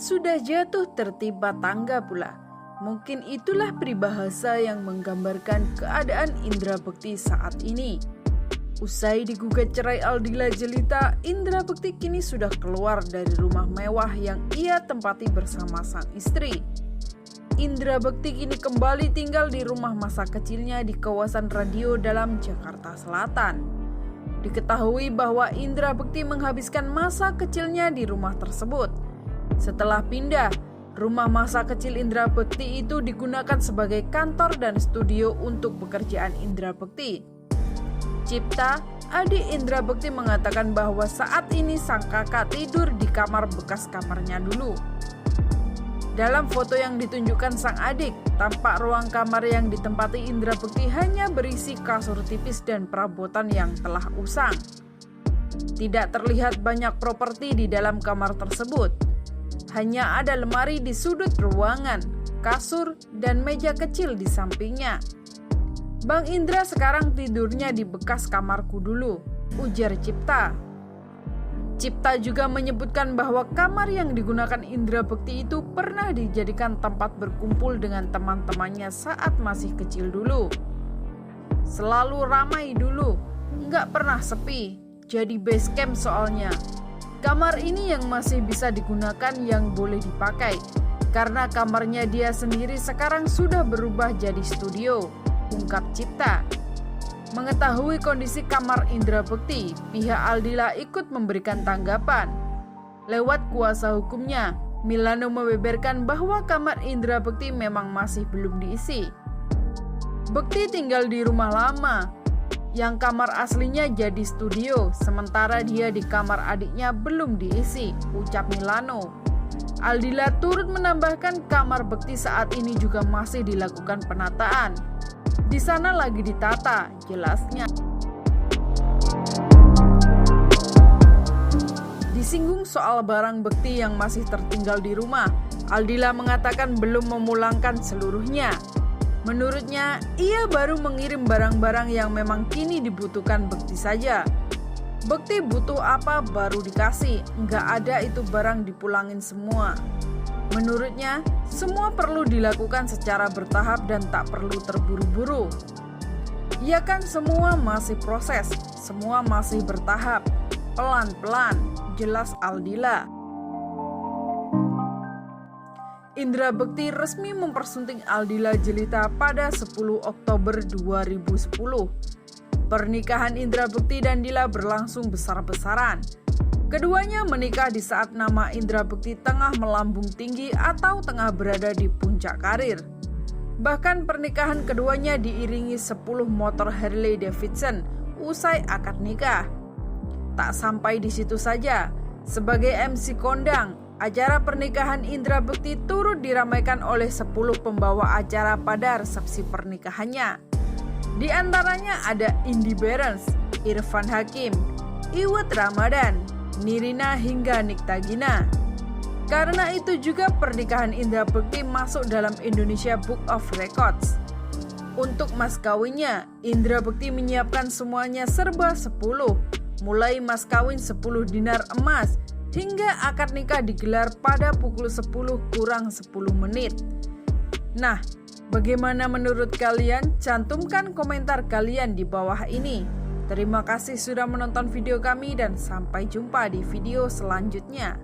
sudah jatuh tertimpa tangga pula. Mungkin itulah peribahasa yang menggambarkan keadaan Indra Bekti saat ini. Usai digugat cerai Aldila Jelita, Indra Bekti kini sudah keluar dari rumah mewah yang ia tempati bersama sang istri. Indra Bekti kini kembali tinggal di rumah masa kecilnya di kawasan Radio Dalam, Jakarta Selatan. Diketahui bahwa Indra Bekti menghabiskan masa kecilnya di rumah tersebut. Setelah pindah, rumah masa kecil Indra Bekti itu digunakan sebagai kantor dan studio untuk pekerjaan Indra Bekti. Cipta, adik Indra Bekti, mengatakan bahwa saat ini sang kakak tidur di kamar bekas kamarnya dulu. Dalam foto yang ditunjukkan sang adik, tampak ruang kamar yang ditempati Indra Bekti hanya berisi kasur tipis dan perabotan yang telah usang. Tidak terlihat banyak properti di dalam kamar tersebut. Hanya ada lemari di sudut ruangan, kasur, dan meja kecil di sampingnya. "Bang Indra sekarang tidurnya di bekas kamarku dulu," ujar Cipta. Cipta juga menyebutkan bahwa kamar yang digunakan Indra Bekti itu pernah dijadikan tempat berkumpul dengan teman-temannya saat masih kecil dulu. "Selalu ramai dulu, nggak pernah sepi, jadi base camp soalnya. Kamar ini yang masih bisa digunakan yang boleh dipakai, karena kamarnya dia sendiri sekarang sudah berubah jadi studio," ungkap Cipta. Mengetahui kondisi kamar Indra Bekti, pihak Aldila ikut memberikan tanggapan. Lewat kuasa hukumnya, Milano membeberkan bahwa kamar Indra Bekti memang masih belum diisi. "Bekti tinggal di rumah lama, yang kamar aslinya jadi studio, sementara dia di kamar adiknya belum diisi," ucap Milano. Aldila turut menambahkan kamar Bekti saat ini juga masih dilakukan penataan. "Di sana lagi ditata," jelasnya. Disinggung soal barang Bekti yang masih tertinggal di rumah, Aldila mengatakan belum memulangkan seluruhnya. Menurutnya, ia baru mengirim barang-barang yang memang kini dibutuhkan Bekti saja. Bekti butuh apa baru dikasih, nggak ada itu barang dipulangin semua. Menurutnya, semua perlu dilakukan secara bertahap dan tak perlu terburu-buru. "Ya kan semua masih proses, semua masih bertahap, pelan-pelan," jelas Aldila. Indra Bekti resmi mempersunting Aldila Jelita pada 10 Oktober 2010. Pernikahan Indra Bekti dan Dila berlangsung besar-besaran. Keduanya menikah di saat nama Indra Bekti tengah melambung tinggi atau tengah berada di puncak karir. Bahkan pernikahan keduanya diiringi 10 motor Harley Davidson usai akad nikah. Tak sampai di situ saja, sebagai MC kondang, acara pernikahan Indra Bekti turut diramaikan oleh 10 pembawa acara pada resepsi pernikahannya. Di antaranya ada Indy Barens, Irfan Hakim, Iwet Ramadan, Nirina hingga Nikta Gina. Karena itu juga pernikahan Indra Bekti masuk dalam Indonesia Book of Records. Untuk mas kawinnya, Indra Bekti menyiapkan semuanya serba 10, mulai mas kawin 10 dinar emas hingga akad nikah digelar pada pukul 10 kurang 10 menit. Nah, bagaimana menurut kalian? Cantumkan komentar kalian di bawah ini. Terima kasih sudah menonton video kami dan sampai jumpa di video selanjutnya.